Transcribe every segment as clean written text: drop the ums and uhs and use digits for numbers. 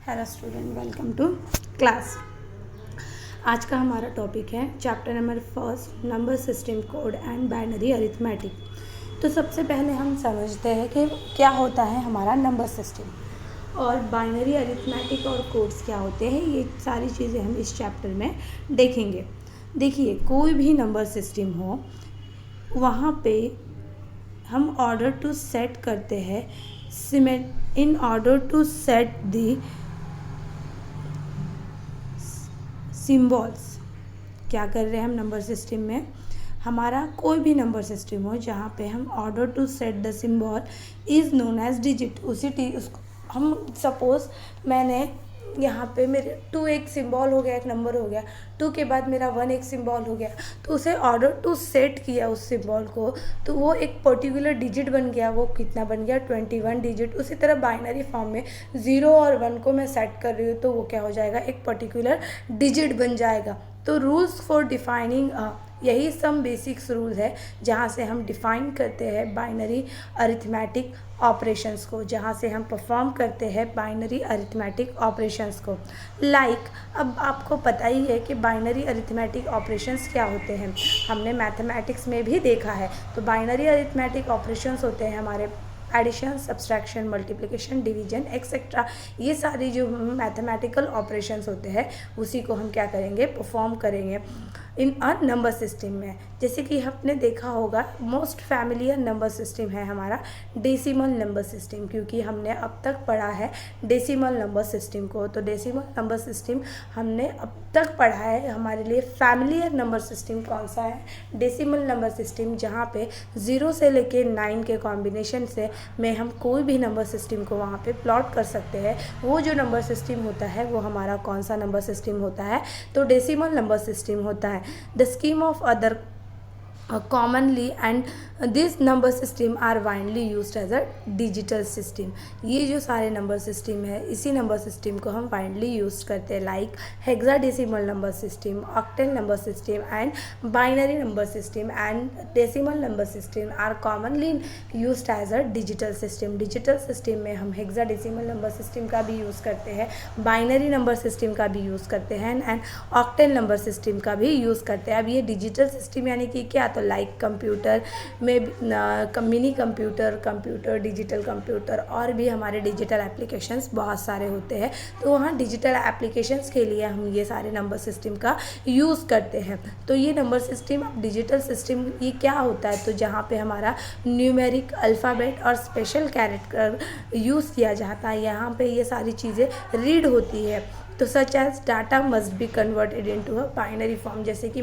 Hello student, welcome to class. आज का हमारा टॉपिक है chapter number first, number system code and binary arithmetic. तो सबसे पहले हम समझते हैं कि क्या होता है हमारा नंबर सिस्टम और बाइनरी अरिथमेटिक और कोड्स क्या होते हैं। ये सारी चीज़ें हम इस चैप्टर में देखेंगे। देखिए, कोई भी नंबर सिस्टम हो वहाँ पे हम ऑर्डर टू सेट करते हैं in order to set the symbols. क्या कर रहे हैं हम नंबर सिस्टम में? हमारा कोई भी नंबर सिस्टम हो जहाँ पे हम order to set the symbol is known as digit. उसको हम सपोज़ मैंने यहाँ पे मेरे 2 एक सिम्बॉल हो गया, एक नंबर हो गया, 2 के बाद मेरा 1 एक सिम्बॉल हो गया, तो उसे ऑर्डर टू सेट किया उस सिम्बॉल को, तो वो एक पर्टिकुलर डिजिट बन गया। वो कितना बन गया? 21 डिजिट। उसी तरह बाइनरी फॉर्म में 0 और 1 को मैं सेट कर रही हूँ तो वो क्या हो जाएगा? एक पर्टिकुलर डिजिट बन जाएगा। तो रूल्स फॉर डिफाइनिंग यही सम बेसिक्स रूल्स है जहाँ से हम डिफ़ाइन करते हैं बाइनरी अरिथमेटिक ऑपरेशंस को, जहाँ से हम परफॉर्म करते हैं बाइनरी अरिथमेटिक ऑपरेशंस को। अब आपको पता ही है कि बाइनरी अरिथमेटिक ऑपरेशंस क्या होते हैं, हमने मैथमेटिक्स में भी देखा है। तो बाइनरी अरिथमेटिक ऑपरेशंस होते हैं हमारे addition, subtraction, multiplication, division etcetera. ये सारी जो मैथमेटिकल ऑपरेशंस होते हैं उसी को हम क्या करेंगे? परफॉर्म करेंगे इन अ नंबर सिस्टम में। जैसे कि हमने देखा होगा, मोस्ट फैमिलियर नंबर सिस्टम है हमारा डेसिमल नंबर सिस्टम, क्योंकि हमने अब तक पढ़ा है डेसिमल नंबर सिस्टम को। तो डेसिमल नंबर सिस्टम हमने अब तक पढ़ा है। हमारे लिए फैमिलियर नंबर सिस्टम कौन सा है? डेसिमल नंबर सिस्टम, जहाँ पे 0 से लेके 9 के कॉम्बिनेशन से में हम कोई भी नंबर सिस्टम को वहाँ पे प्लॉट कर सकते हैं। वो जो नंबर सिस्टम होता है वो हमारा कौन सा नंबर सिस्टम होता है? तो डेसिमल नंबर सिस्टम होता है। The scheme of other commonly and this number system are widely used as a digital system। ये जो सारे नंबर सिस्टम है इसी नंबर सिस्टम को हम वाइडली यूज करते हैं, like hexadecimal number system, octal number system and binary number system and decimal number system are commonly used as a digital system. Digital system में हम हेक्साडेसिमल नंबर सिस्टम का भी use करते हैं, बाइनरी नंबर सिस्टम का भी use करते हैं एंड ऑक्टल नंबर सिस्टम का भी यूज़ करते हैं। अब ये डिजिटल सिस्टम यानी कि क्या? तो लाइक कंप्यूटर में मिनी कंप्यूटर, डिजिटल कंप्यूटर और भी हमारे डिजिटल एप्लीकेशंस बहुत सारे होते हैं। तो वहाँ डिजिटल एप्लीकेशंस के लिए हम ये सारे नंबर सिस्टम का यूज़ करते हैं। तो ये नंबर सिस्टम, डिजिटल सिस्टम, ये क्या होता है? तो जहाँ पे हमारा न्यूमेरिक अल्फ़ाबेट और स्पेशल कैरेक्टर यूज़ किया जाता है, यहाँ पे ये सारी चीज़ें रीड होती है। तो such as data must be converted into a binary form. जैसे कि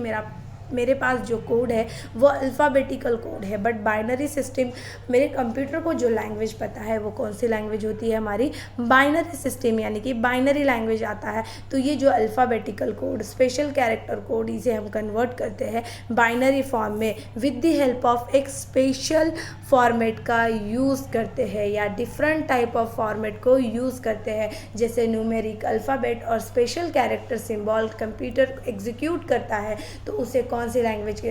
मेरे पास जो कोड है वो अल्फ़ाबेटिकल कोड है, बट बाइनरी सिस्टम, मेरे कंप्यूटर को जो लैंग्वेज पता है वो कौन सी लैंग्वेज होती है? हमारी बाइनरी सिस्टम, यानी कि बाइनरी लैंग्वेज आता है। तो ये जो alphabetical code, special character code, इसे हम कन्वर्ट करते हैं बाइनरी फॉर्म में विद द हेल्प ऑफ एक स्पेशल फॉर्मेट का यूज़ करते हैं या डिफरेंट टाइप ऑफ फॉर्मेट को यूज़ करते हैं। जैसे न्यूमेरिक अल्फ़ाबेट और special character symbol computer execute करता है तो उसे कौन सी लैंग्वेज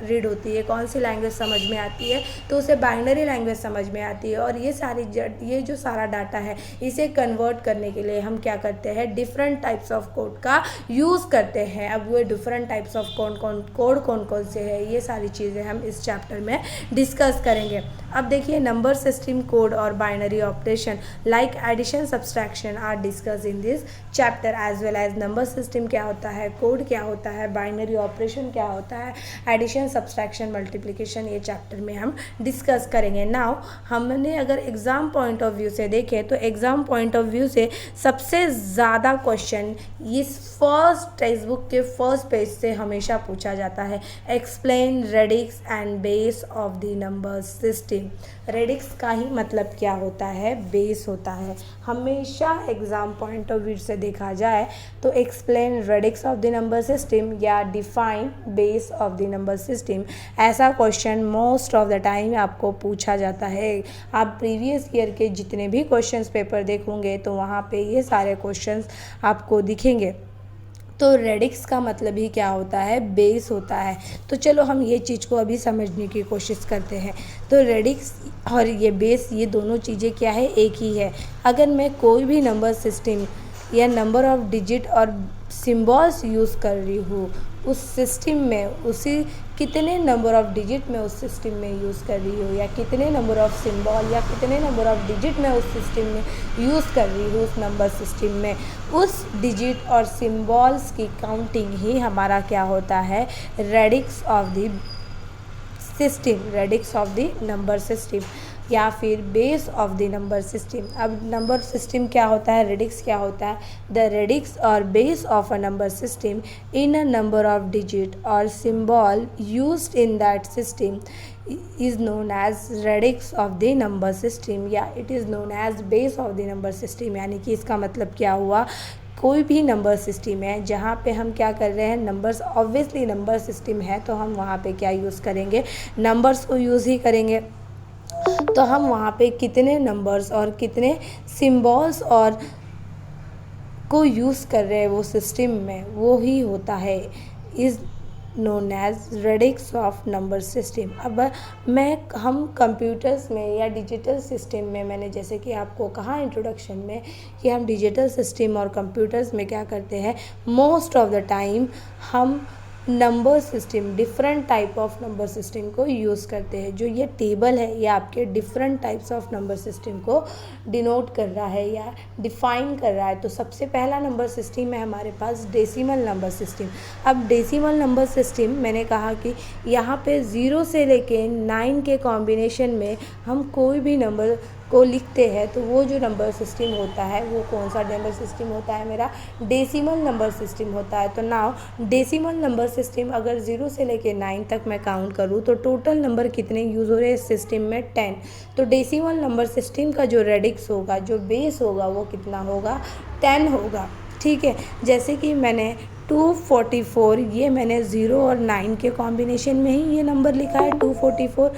रीड होती है, कौन सी लैंग्वेज समझ में आती है? तो उसे बाइनरी लैंग्वेज समझ में आती है। और ये जो सारा डाटा है इसे कन्वर्ट करने के लिए हम क्या करते हैं? डिफरेंट टाइप्स ऑफ कोड का यूज़ करते हैं। अब वो डिफरेंट टाइप्स ऑफ कौन कौन से हैं, ये सारी चीज़ें हम इस चैप्टर में डिस्कस करेंगे। अब देखिए, नंबर सिस्टम कोड और binary operation like addition, subtraction are discuss in this chapter as well as number system क्या होता है, कोड क्या होता है, बाइनरी ऑपरेशन क्या होता है, एडिशन, सब्सट्रैक्शन, मल्टीप्लिकेशन, ये चैप्टर में हम डिस्कस करेंगे। नाउ हमने अगर एग्ज़ाम पॉइंट ऑफ व्यू से देखें तो एग्ज़ाम पॉइंट ऑफ व्यू से सबसे ज़्यादा क्वेश्चन इस फर्स्ट टेक्स्ट बुक के फर्स्ट पेज से हमेशा पूछा जाता है, explain radix and base of the number system. Radix का ही मतलब क्या होता है? बेस होता है। हमेशा एग्ज़ाम पॉइंट ऑफ व्यू से देखा जाए तो explain radix of the number system या define base of the number system, ऐसा question most of the time आपको पूछा जाता है। आप प्रीवियस ईयर के जितने भी क्वेश्चंस पेपर देखोगे तो वहाँ पे ये सारे क्वेश्चंस आपको दिखेंगे। तो रेडिक्स का मतलब ही क्या होता है? बेस होता है। तो चलो हम ये चीज़ को अभी समझने की कोशिश करते हैं। तो रेडिक्स और ये बेस, ये दोनों चीज़ें क्या है? एक ही है। अगर मैं कोई भी नंबर सिस्टम या नंबर ऑफ़ डिजिट और सिम्बॉल्स यूज़ कर रही हूँ उस सिस्टम में, उसी कितने नंबर ऑफ़ डिजिट में उस सिस्टम में यूज़ कर रही हूँ, या कितने नंबर ऑफ़ सिम्बॉल या कितने नंबर ऑफ़ डिजिट में उस सिस्टम में यूज़ कर रही हूँ, उस नंबर सिस्टम में, उस डिजिट और सिम्बॉल्स की काउंटिंग ही हमारा क्या होता है, radix of the system, radix of the number system या फिर base of the number system. अब नंबर सिस्टम क्या होता है, रेडिक्स क्या होता है, द रेडिक्स और base of a number system in a number of digit और symbol used in that system is known as radix of the number system या it is known as base of the number system। यानी कि इसका मतलब क्या हुआ, कोई भी नंबर सिस्टम है जहाँ पे हम क्या कर रहे हैं, नंबर्स, ऑब्वियसली नंबर सिस्टम है तो हम वहाँ पे क्या यूज़ करेंगे, नंबर्स को यूज़ ही करेंगे। तो हम वहाँ पे कितने नंबर्स और कितने सिम्बॉल्स और को यूज़ कर रहे हैं वो सिस्टम में, वो ही होता है is known as radix of number system. अब हम कंप्यूटर्स में या डिजिटल सिस्टम में, मैंने जैसे कि आपको कहा इंट्रोडक्शन में कि हम डिजिटल सिस्टम और कंप्यूटर्स में क्या करते हैं, मोस्ट ऑफ द टाइम हम number system, different type of number system को यूज़ करते हैं। जो ये टेबल है ये आपके different types of number system को डिनोट कर रहा है या डिफ़ाइन कर रहा है। तो सबसे पहला नंबर सिस्टम है हमारे पास डेसिमल नंबर सिस्टम। अब डेसिमल नंबर सिस्टम मैंने कहा कि यहाँ पे 0 से लेके 9 के कॉम्बिनेशन में हम कोई भी नंबर को लिखते हैं तो वो जो नंबर सिस्टम होता है वो कौन सा नंबर सिस्टम होता है, मेरा डेसिमल नंबर सिस्टम होता है। तो नाउ डेसिमल नंबर सिस्टम अगर 0 से लेके 9 तक मैं काउंट करूँ तो टोटल नंबर कितने यूज़ हो रहे हैं इस सिस्टम में, 10। तो डेसिमल नंबर सिस्टम का जो रेडिक्स होगा, जो बेस होगा, वो कितना होगा, 10 होगा। ठीक है, जैसे कि मैंने 244, ये मैंने 0 और 9 के कॉम्बिनेशन में ही ये नंबर लिखा है 244।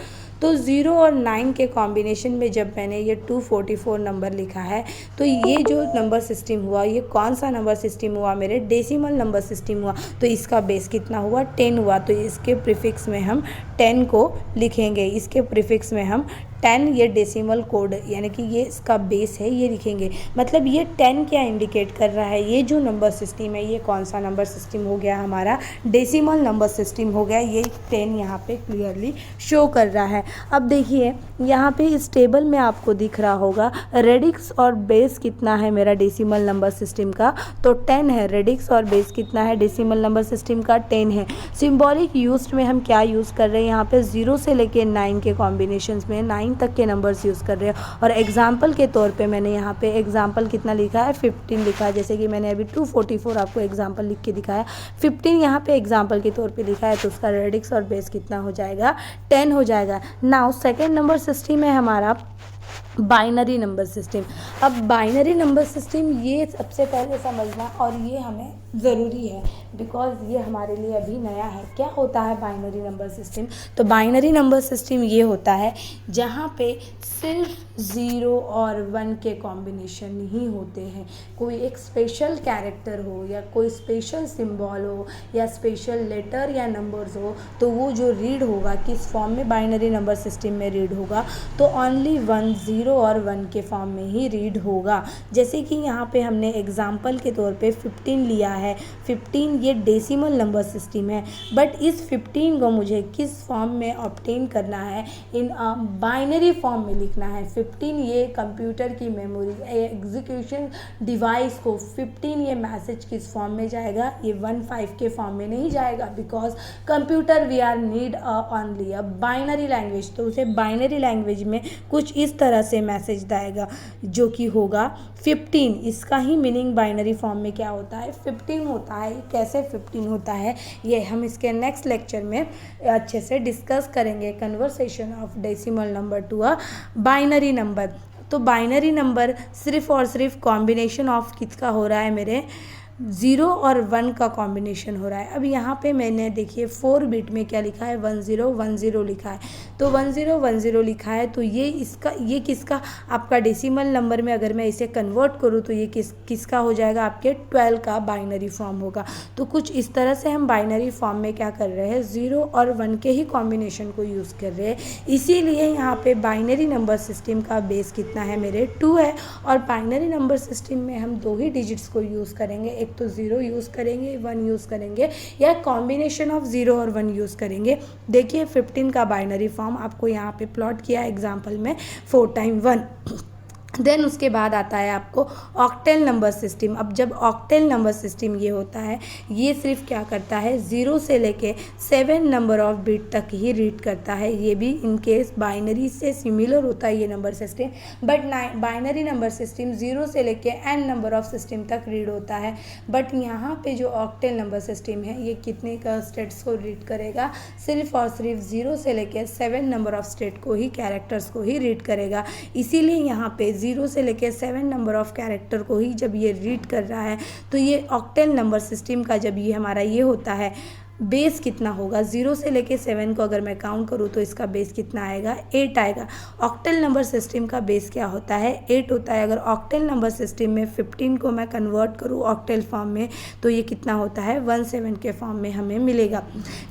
तो 0 और 9 के कॉम्बिनेशन में जब मैंने ये 244 नंबर लिखा है तो ये जो नंबर सिस्टम हुआ, ये कौन सा नंबर सिस्टम हुआ, मेरे डेसिमल नंबर सिस्टम हुआ। तो इसका बेस कितना हुआ, 10 हुआ। तो इसके प्रीफिक्स में हम 10 को लिखेंगे, इसके प्रीफिक्स में हम 10, ये डेसिमल कोड यानी कि ये इसका बेस है, ये लिखेंगे। मतलब ये 10 क्या इंडिकेट कर रहा है, ये जो नंबर सिस्टम है ये कौन सा नंबर सिस्टम हो गया, हमारा डेसिमल नंबर सिस्टम हो गया। ये 10 यहाँ पे क्लियरली शो कर रहा है। अब देखिए यहाँ पे इस टेबल में आपको दिख रहा होगा रेडिक्स और बेस कितना है मेरा डेसिमल नंबर सिस्टम का, तो 10 है। रेडिक्स और बेस कितना है डेसिमल नंबर सिस्टम का, 10 है। सिंबॉलिक यूज्ड में हम क्या यूज़ कर रहे हैं, यहाँ पे 0 से लेके 9 के कॉम्बिनेशंस में 9 तक के नंबर्स यूज़ कर रहे हैं। और एग्जाम्पल के तौर पे मैंने यहाँ पे एग्जाम्पल कितना लिखा है, 15 लिखा है। जैसे कि मैंने अभी 244 आपको एग्जाम्पल लिख के दिखाया, 15 यहाँ पे एग्जाम्पल के तौर पे लिखा है, तो उसका रेडिक्स और बेस कितना हो जाएगा, 10 हो जाएगा। नाउ सेकेंड नंबर सिस्टम है हमारा बाइनरी नंबर सिस्टम। अब बाइनरी नंबर सिस्टम ये सबसे पहले समझना और ये हमें ज़रूरी है बिकॉज ये हमारे लिए अभी नया है। क्या होता है बाइनरी नंबर सिस्टम, तो बाइनरी नंबर सिस्टम ये होता है जहाँ पे सिर्फ 0 और 1 के कॉम्बिनेशन ही होते हैं। कोई एक स्पेशल कैरेक्टर हो या कोई स्पेशल सिंबल हो या स्पेशल लेटर या नंबर्स हो तो वो जो रीड होगा किस फॉर्म में, बाइनरी नंबर सिस्टम में रीड होगा तो ओनली 1, 0 और 1 के फॉर्म में ही रीड होगा। जैसे कि यहाँ पे हमने एग्जाम्पल के तौर पे 15 लिया है। 15 ये डेसिमल नंबर सिस्टम है, बट इस 15 को मुझे किस फॉर्म में ऑब्टेन करना है, इन बाइनरी फॉर्म में लिखना है। 15 ये कंप्यूटर की मेमोरी एग्जीक्यूशन डिवाइस को 15 ये मैसेज किस फॉर्म में जाएगा, ये 15 के फॉर्म में नहीं जाएगा because computer we are need only a binary language. तो उसे बाइनरी लैंग्वेज में कुछ इस तरह से मैसेज जाएगा जो कि होगा 15। इसका ही मीनिंग बाइनरी फॉर्म में क्या होता है, 15 होता है। कैसे 15 होता है ये हम इसके नेक्स्ट लेक्चर में अच्छे से डिस्कस करेंगे, conversation of decimal number to a binary number. तो बाइनरी नंबर सिर्फ और सिर्फ कॉम्बिनेशन ऑफ किसका हो रहा है, मेरे ज़ीरो और वन का कॉम्बिनेशन हो रहा है। अब यहाँ पे मैंने देखिए 4 बिट में क्या लिखा है, 1010 लिखा है। तो 1010 लिखा है तो ये किसका आपका डेसिमल नंबर में अगर मैं इसे कन्वर्ट करूँ तो ये किसका हो जाएगा, आपके 12 का बाइनरी फॉर्म होगा। तो कुछ इस तरह से हम बाइनरी फॉर्म में क्या कर रहे हैं, 0 और 1 के ही कॉम्बिनेशन को यूज़ कर रहे हैं। इसीलिए यहाँ पे बाइनरी नंबर सिस्टम का बेस कितना है, मेरे 2 है। और बाइनरी नंबर सिस्टम में हम 2 ही डिजिट्स को यूज़ करेंगे, एक तो 0 यूज़ करेंगे, 1 यूज़ करेंगे, या कॉम्बिनेशन ऑफ 0 और 1 यूज़ करेंगे। देखिए 15 का बाइनरी फॉर्म आपको यहाँ पे प्लॉट किया एग्जाम्पल में 4 टाइम 1। देन उसके बाद आता है आपको ऑक्टेल नंबर सिस्टम। अब जब ऑक्टेल नंबर सिस्टम ये होता है, ये सिर्फ क्या करता है, 0 से लेके 7 नंबर ऑफ बिट तक ही रीड करता है। ये भी इन केस बाइनरी से सिमिलर होता है ये number system, but binary number system 0 से लेके n नंबर ऑफ सिस्टम तक रीड होता है। बट यहाँ पे जो ऑक्टेल नंबर सिस्टम है ये कितने का स्टेट्स को रीड करेगा, सिर्फ और सिर्फ 0 से लेके 7 नंबर ऑफ स्टेट को ही, कैरेक्टर्स को ही रीड करेगा। इसीलिए यहाँ पे 0 से लेके 7 नंबर ऑफ कैरेक्टर को ही जब ये रीड कर रहा है तो ये ऑक्टेल नंबर सिस्टम का जब ये हमारा ये होता है, बेस कितना होगा, 0 से लेके 7 को अगर मैं काउंट करूँ तो इसका बेस कितना आएगा, 8 आएगा। ऑक्टेल नंबर सिस्टम का बेस क्या होता है, 8 होता है। अगर ऑक्टेल नंबर सिस्टम में 15 को मैं कन्वर्ट करूँ ऑक्टेल फॉर्म में तो ये कितना होता है, 17 के फॉर्म में हमें मिलेगा।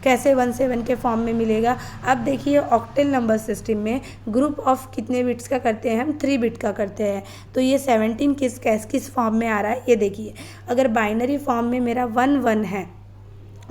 कैसे 17 के फॉर्म में मिलेगा, अब देखिए ऑक्टेल नंबर सिस्टम में ग्रुप ऑफ कितने बिट्स का करते हैं हम, 3 बिट का करते हैं। तो ये 17 किस फॉर्म में आ रहा है, ये देखिए अगर बाइनरी फॉर्म में मेरा 1 1 है,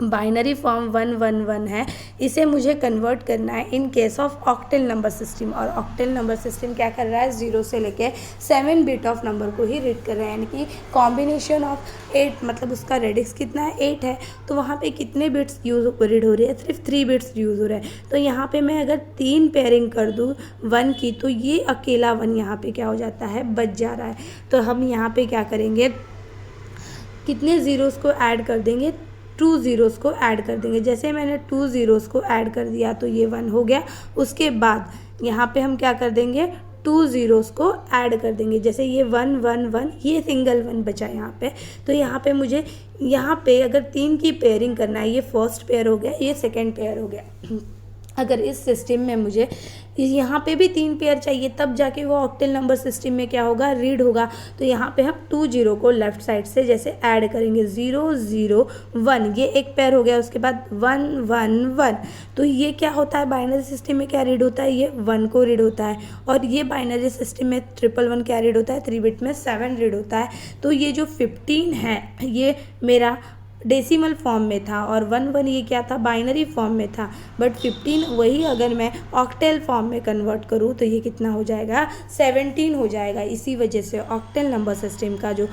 बाइनरी फॉर्म 1 1 1 है, इसे मुझे कन्वर्ट करना है in case of octal number system. और ऑक्टेल नंबर सिस्टम क्या कर रहा है, 0 से लेके 7 बिट ऑफ नंबर को ही रीड कर रहा है, यानी कि कॉम्बिनेशन ऑफ 8, मतलब उसका रेडिक्स कितना है, 8 है। तो वहाँ पे कितने बिट्स रीड हो रही है, सिर्फ 3 बिट्स यूज़ हो रहे हैं। तो यहाँ पे मैं अगर 3 पेयरिंग कर दूँ 1 की तो ये अकेला 1 यहाँ पे क्या हो जाता है, बच जा रहा है। तो हम यहाँ पे क्या करेंगे, कितने ज़ीरोज़ को ऐड कर देंगे, 2 ज़ीरोज़ को ऐड कर देंगे। जैसे मैंने 2 ज़ीरोज़ को ऐड कर दिया तो ये 1 हो गया। उसके बाद यहाँ पे हम क्या कर देंगे, 2 ज़ीरोज़ को ऐड कर देंगे। जैसे ये 1 1 1, ये सिंगल 1 बचा यहाँ पे। तो यहाँ पे मुझे यहाँ पे अगर 3 की पेयरिंग करना है, ये फर्स्ट पेयर हो गया, ये सेकेंड पेयर हो गया। अगर इस सिस्टम में मुझे यहाँ पे भी 3 पेयर चाहिए तब जाके वो ऑक्टेल नंबर सिस्टम में क्या होगा, रीड होगा। तो यहाँ पे हम 2 0 को लेफ्ट साइड से जैसे ऐड करेंगे, 0 0 1, ये एक पेयर हो गया। उसके बाद 1 1 1, तो ये क्या होता है, बाइनरी सिस्टम में क्या रीड होता है, ये 1 को रीड होता है। और ये बाइनरी सिस्टम में 111 क्या रीड होता है, 3 बिट में 7 रीड होता है। तो ये जो 15 है ये मेरा डेसिमल फॉर्म में था और 1 1 ये क्या था, बाइनरी फॉर्म में था। बट 15 वही अगर मैं ऑक्टेल फॉर्म में कन्वर्ट करूँ तो ये कितना हो जाएगा, 17 हो जाएगा। इसी वजह से ऑक्टेल नंबर सिस्टम का जो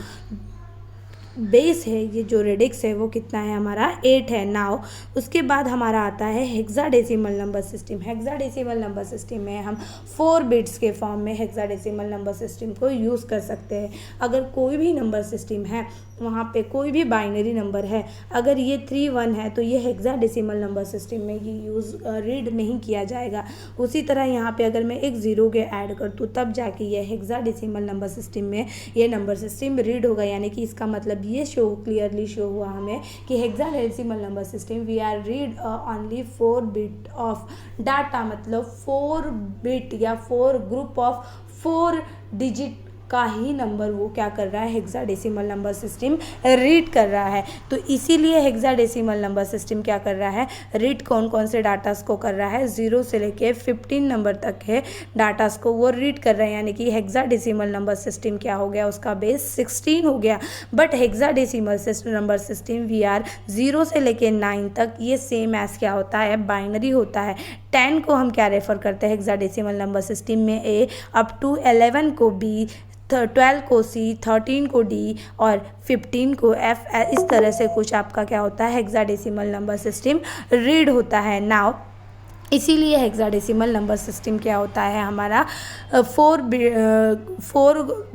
बेस है, ये जो रेडिक्स है वो कितना है हमारा, 8 है। नाउ उसके बाद हमारा आता है hexadecimal number system. Hexadecimal number system में हम 4 बिट्स के फॉर्म में हेक्साडेसिमल नंबर सिस्टम को यूज़ कर सकते हैं। अगर कोई भी नंबर सिस्टम है, वहाँ पे कोई भी बाइनरी नंबर है, अगर ये 3 1 है तो ये हेक्साडेसिमल नंबर सिस्टम में ये रीड नहीं किया जाएगा। उसी तरह यहाँ पे अगर मैं एक 0 के ऐड कर दूँ तब जाके ये हेक्साडेसिमल नंबर सिस्टम में ये नंबर सिस्टम रीड होगा। यानी कि इसका मतलब ये क्लियरली शो हुआ हमें कि hexadecimal number system we are read only 4 bit of data, मतलब 4 बिट या 4 ग्रुप ऑफ 4 डिजिट का ही नंबर वो क्या कर रहा है, हेक्साडेसिमल नंबर सिस्टम रीड कर रहा है। तो इसीलिए हेक्साडेसिमल नंबर सिस्टम क्या कर रहा है, रीड कौन कौन से डाटास को कर रहा है, 0 से लेके 15 नंबर तक है डाटास को वो रीड कर रहे हैं। यानी कि हेक्साडेसिमल नंबर सिस्टम क्या हो गया, उसका बेस 16 हो गया। But hexadecimal number system we are 0 से लेके 9 तक ये सेम एज क्या होता है, बाइनरी होता है। 10 को हम क्या रेफर करते हैं हेक्साडेसिमल नंबर सिस्टम में, ए अप टू 11 को बी, 12 को सी, 13 को डी और 15 को एफ। इस तरह से कुछ आपका क्या होता है, हेक्साडेसिमल नंबर सिस्टम रीड होता है। नाउ इसीलिए हेक्साडेसिमल नंबर सिस्टम क्या होता है, हमारा 4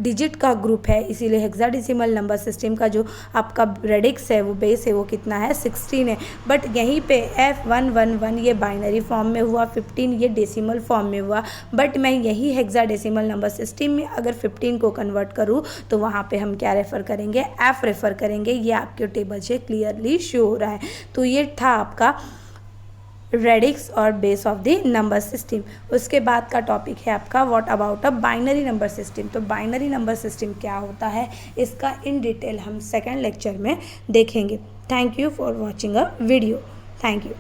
डिजिट का ग्रुप है। इसीलिए हेक्साडेसिमल नंबर सिस्टम का जो आपका रेडिक्स है, वो बेस है, वो कितना है, 16 है। बट यहीं पे F111 ये बाइनरी फॉर्म में हुआ, 15 ये डेसिमल फॉर्म में हुआ। बट मैं यही हेक्साडेसिमल नंबर सिस्टम में अगर 15 को कन्वर्ट करूँ तो वहाँ पे हम क्या रेफ़र करेंगे, F रेफ़र करेंगे। ये आपके टेबल से क्लियरली शो हो रहा है। तो ये था आपका रेडिक्स और base of the number system. उसके बाद का टॉपिक है आपका what about a binary number system. तो बाइनरी नंबर सिस्टम क्या होता है, इसका इन डिटेल हम सेकंड लेक्चर में देखेंगे। Thank you for watching a video. Thank you.